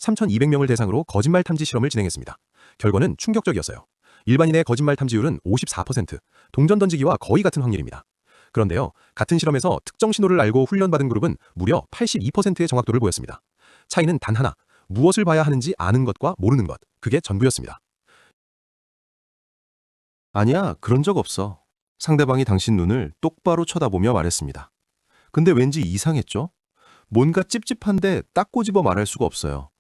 3,200명을 대상으로 거짓말 탐지 실험을 진행했습니다. 결과는 충격적이었어요. 일반인의 거짓말 탐지율은 54%, 동전 던지기와 거의 같은 확률입니다. 그런데요, 같은 실험에서 특정 신호를 알고 훈련받은 그룹은 무려 82%의 정확도를 보였습니다. 차이는 단 하나, 무엇을 봐야 하는지 아는 것과 모르는 것, 그게 전부였습니다. 아니야, 그런 적 없어. 상대방이 당신 눈을 똑바로 쳐다보며 말했습니다. 근데 왠지 이상했죠? 뭔가 찝찝한데 딱 꼬집어 말할 수가 없어요.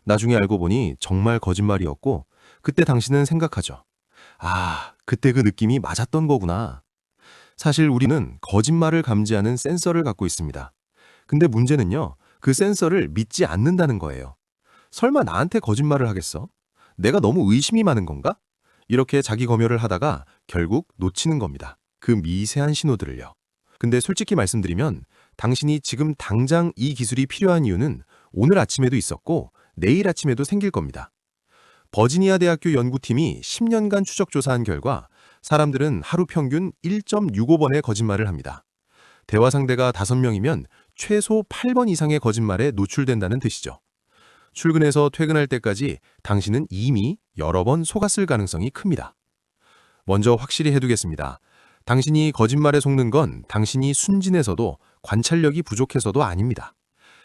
나중에 알고 보니 정말 거짓말이었고, 그때 당신은 생각하죠. 아, 그때 그 느낌이 맞았던 거구나. 사실 우리는 거짓말을 감지하는 센서를 갖고 있습니다. 근데 문제는요, 그 센서를 믿지 않는다는 거예요. 설마 나한테 거짓말을 하겠어? 내가 너무 의심이 많은 건가? 이렇게 자기 검열을 하다가 결국 놓치는 겁니다. 그 미세한 신호들을요. 근데 솔직히 말씀드리면 당신이 지금 당장 이 기술이 필요한 이유는 오늘 아침에도 있었고 내일 아침에도 생길 겁니다. 버지니아 대학교 연구팀이 10년간 추적 조사한 결과 사람들은 하루 평균 1.65번의 거짓말을 합니다. 대화 상대가 5명이면 최소 8번 이상의 거짓말에 노출된다는 뜻이죠. 출근해서 퇴근할 때까지 당신은 이미 여러 번 속았을 가능성이 큽니다. 먼저 확실히 해두겠습니다. 당신이 거짓말에 속는 건 당신이 순진해서도 관찰력이 부족해서도 아닙니다.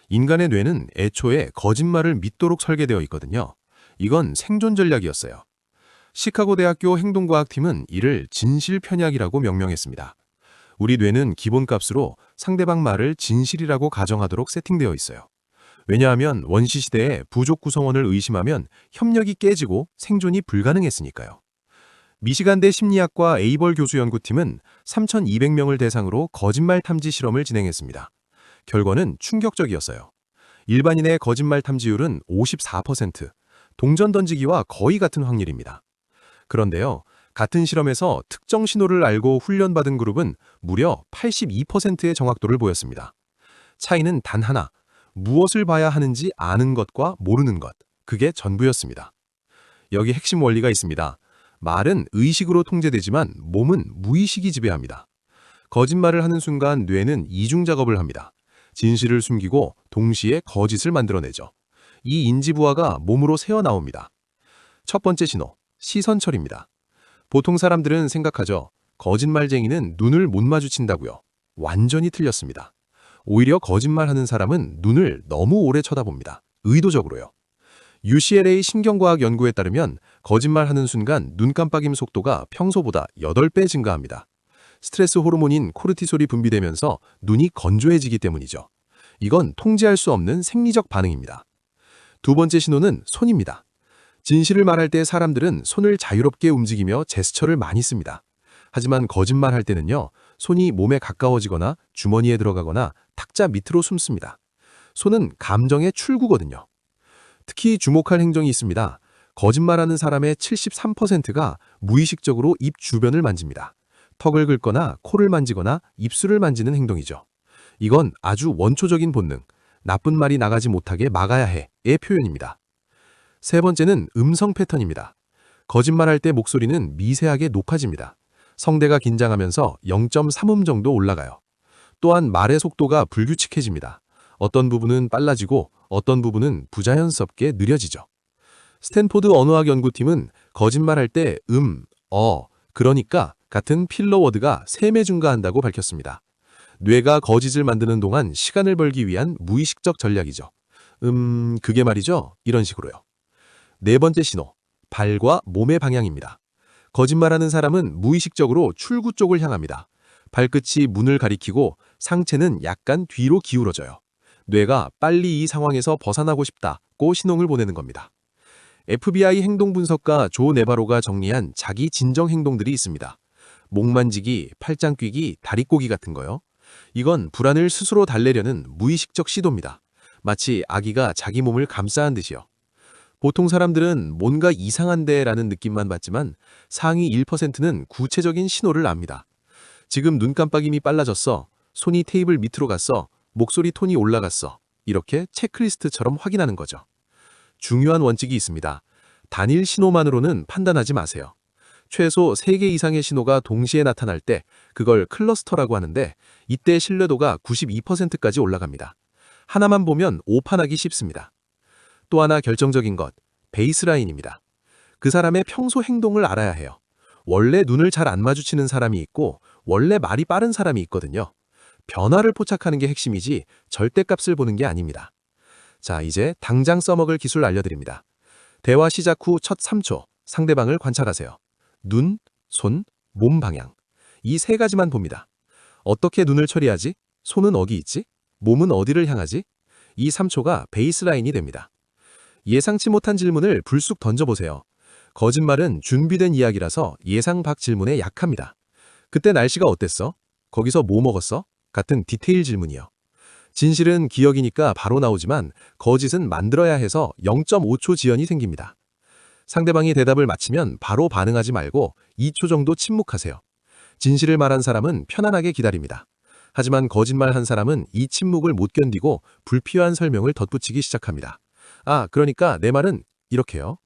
인간의 뇌는 애초에 거짓말을 믿도록 설계되어 있거든요. 이건 생존 전략이었어요. 시카고 대학교 행동과학팀은 이를 진실 편약이라고 명명했습니다. 우리 뇌는 기본값으로 상대방 말을 진실이라고 가정하도록 세팅되어 있어요. 왜냐하면 원시 시대에 부족 구성원을 의심하면 협력이 깨지고 생존이 불가능했으니까요. 미시간대 심리학과 에이벌 교수 연구팀은 3,200명을 대상으로 거짓말 탐지 실험을 진행했습니다. 결과는 충격적이었어요. 일반인의 거짓말 탐지율은 54%, 동전 던지기와 거의 같은 확률입니다. 그런데요, 같은 실험에서 특정 신호를 알고 훈련받은 그룹은 무려 82%의 정확도를 보였습니다. 차이는 단 하나, 무엇을 봐야 하는지 아는 것과 모르는 것, 그게 전부였습니다. 여기 핵심 원리가 있습니다. 말은 의식으로 통제되지만 몸은 무의식이 지배합니다. 거짓말을 하는 순간 뇌는 이중 작업을 합니다. 진실을 숨기고 동시에 거짓을 만들어내죠. 이 인지부하가 몸으로 새어나옵니다. 첫 번째 신호, 시선철입니다. 보통 사람들은 생각하죠. 거짓말쟁이는 눈을 못 마주친다고요. 완전히 틀렸습니다. 오히려 거짓말하는 사람은 눈을 너무 오래 쳐다봅니다. 의도적으로요. UCLA 신경과학 연구에 따르면 거짓말하는 순간 눈 깜빡임 속도가 평소보다 8배 증가합니다. 스트레스 호르몬인 코르티솔이 분비되면서 눈이 건조해지기 때문이죠. 이건 통제할 수 없는 생리적 반응입니다. 두 번째 신호는 손입니다. 진실을 말할 때 사람들은 손을 자유롭게 움직이며 제스처를 많이 씁니다. 하지만 거짓말할 때는요, 손이 몸에 가까워지거나 주머니에 들어가거나 탁자 밑으로 숨습니다. 손은 감정의 출구거든요. 특히 주목할 행정이 있습니다. 거짓말하는 사람의 73%가 무의식적으로 입 주변을 만집니다. 턱을 긁거나 코를 만지거나 입술을 만지는 행동이죠. 이건 아주 원초적인 본능, 나쁜 말이 나가지 못하게 막아야 해의 표현입니다. 세 번째는 음성 패턴입니다. 거짓말할 때 목소리는 미세하게 높아집니다. 성대가 긴장하면서 0.3음 정도 올라가요. 또한 말의 속도가 불규칙해집니다. 어떤 부분은 빨라지고 어떤 부분은 부자연스럽게 느려지죠. 스탠포드 언어학 연구팀은 거짓말할 때 그러니까 같은 필러워드가 3배 증가한다고 밝혔습니다. 뇌가 거짓을 만드는 동안 시간을 벌기 위한 무의식적 전략이죠. 그게 말이죠. 이런 식으로요. 네 번째 신호, 발과 몸의 방향입니다. 거짓말하는 사람은 무의식적으로 출구 쪽을 향합니다. 발끝이 문을 가리키고 상체는 약간 뒤로 기울어져요. 뇌가 빨리 이 상황에서 벗어나고 싶다고 신호를 보내는 겁니다. FBI 행동분석가 조 네바로가 정리한 자기 진정 행동들이 있습니다. 목 만지기, 팔짱 뀌기, 다리 꼬기 같은 거요. 이건 불안을 스스로 달래려는 무의식적 시도입니다. 마치 아기가 자기 몸을 감싸한 듯이요. 보통 사람들은 뭔가 이상한데 라는 느낌만 받지만 상위 1%는 구체적인 신호를 압니다. 지금 눈 깜빡임이 빨라졌어. 손이 테이블 밑으로 갔어. 목소리 톤이 올라갔어. 이렇게 체크리스트처럼 확인하는 거죠. 중요한 원칙이 있습니다. 단일 신호만으로는 판단하지 마세요. 최소 3개 이상의 신호가 동시에 나타날 때 그걸 클러스터라고 하는데 이때 신뢰도가 92%까지 올라갑니다. 하나만 보면 오판하기 쉽습니다. 또 하나 결정적인 것, 베이스라인입니다. 그 사람의 평소 행동을 알아야 해요. 원래 눈을 잘 안 마주치는 사람이 있고 원래 말이 빠른 사람이 있거든요. 변화를 포착하는 게 핵심이지 절대값을 보는 게 아닙니다. 자, 이제 당장 써먹을 기술 알려드립니다. 대화 시작 후 첫 3초, 상대방을 관찰하세요. 눈, 손, 몸 방향. 이 세 가지만 봅니다. 어떻게 눈을 처리하지? 손은 어디 있지? 몸은 어디를 향하지? 이 3초가 베이스라인이 됩니다. 예상치 못한 질문을 불쑥 던져보세요. 거짓말은 준비된 이야기라서 예상 밖 질문에 약합니다. 그때 날씨가 어땠어? 거기서 뭐 먹었어? 같은 디테일 질문이요. 진실은 기억이니까 바로 나오지만 거짓은 만들어야 해서 0.5초 지연이 생깁니다. 상대방이 대답을 마치면 바로 반응하지 말고 2초 정도 침묵하세요. 진실을 말한 사람은 편안하게 기다립니다. 하지만 거짓말 한 사람은 이 침묵을 못 견디고 불필요한 설명을 덧붙이기 시작합니다. 아, 그러니까 내 말은 이렇게요.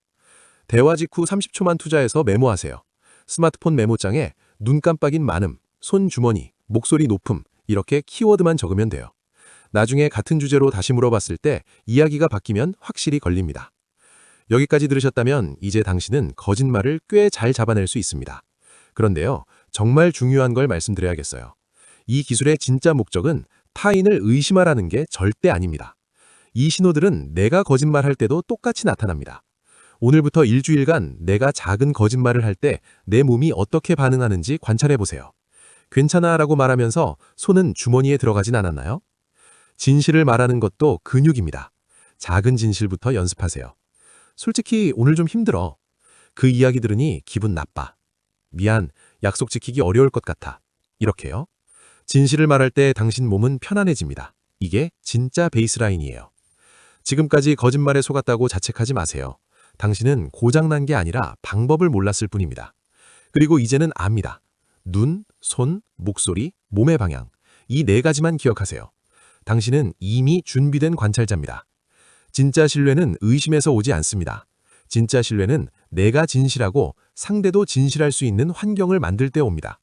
대화 직후 30초만 투자해서 메모하세요. 스마트폰 메모장에 눈 깜빡인 많음, 손 주머니, 목소리 높음 이렇게 키워드만 적으면 돼요. 나중에 같은 주제로 다시 물어봤을 때 이야기가 바뀌면 확실히 걸립니다. 여기까지 들으셨다면 이제 당신은 거짓말을 꽤 잘 잡아낼 수 있습니다. 그런데요, 정말 중요한 걸 말씀드려야겠어요. 이 기술의 진짜 목적은 타인을 의심하라는 게 절대 아닙니다. 이 신호들은 내가 거짓말할 때도 똑같이 나타납니다. 오늘부터 일주일간 내가 작은 거짓말을 할 때 내 몸이 어떻게 반응하는지 관찰해 보세요. 괜찮아 라고 말하면서 손은 주머니에 들어가진 않았나요? 진실을 말하는 것도 근육입니다. 작은 진실부터 연습하세요. 솔직히 오늘 좀 힘들어. 그 이야기 들으니 기분 나빠. 미안, 약속 지키기 어려울 것 같아. 이렇게요. 진실을 말할 때 당신 몸은 편안해집니다. 이게 진짜 베이스라인이에요. 지금까지 거짓말에 속았다고 자책하지 마세요. 당신은 고장난 게 아니라 방법을 몰랐을 뿐입니다. 그리고 이제는 압니다. 눈, 손, 목소리, 몸의 방향. 이 네 가지만 기억하세요. 당신은 이미 준비된 관찰자입니다. 진짜 신뢰는 의심에서 오지 않습니다. 진짜 신뢰는 내가 진실하고 상대도 진실할 수 있는 환경을 만들 때 옵니다.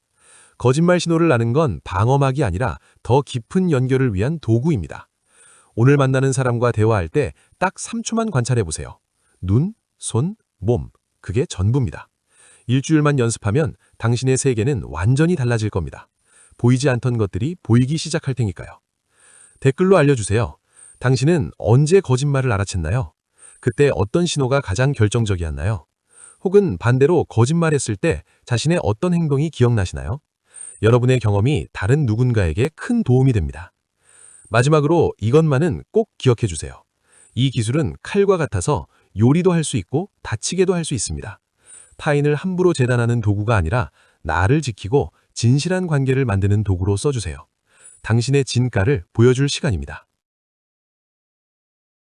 거짓말 신호를 아는 건 방어막이 아니라 더 깊은 연결을 위한 도구입니다. 오늘 만나는 사람과 대화할 때 딱 3초만 관찰해 보세요. 눈, 손, 몸. 그게 전부입니다. 일주일만 연습하면 당신의 세계는 완전히 달라질 겁니다. 보이지 않던 것들이 보이기 시작할 테니까요. 댓글로 알려주세요. 당신은 언제 거짓말을 알아챘나요? 그때 어떤 신호가 가장 결정적이었나요? 혹은 반대로 거짓말했을 때 자신의 어떤 행동이 기억나시나요? 여러분의 경험이 다른 누군가에게 큰 도움이 됩니다. 마지막으로 이것만은 꼭 기억해 주세요. 이 기술은 칼과 같아서 요리도 할 수 있고 다치게도 할 수 있습니다. 타인을 함부로 재단하는 도구가 아니라 나를 지키고 진실한 관계를 만드는 도구로 써주세요. 당신의 진가를 보여줄 시간입니다.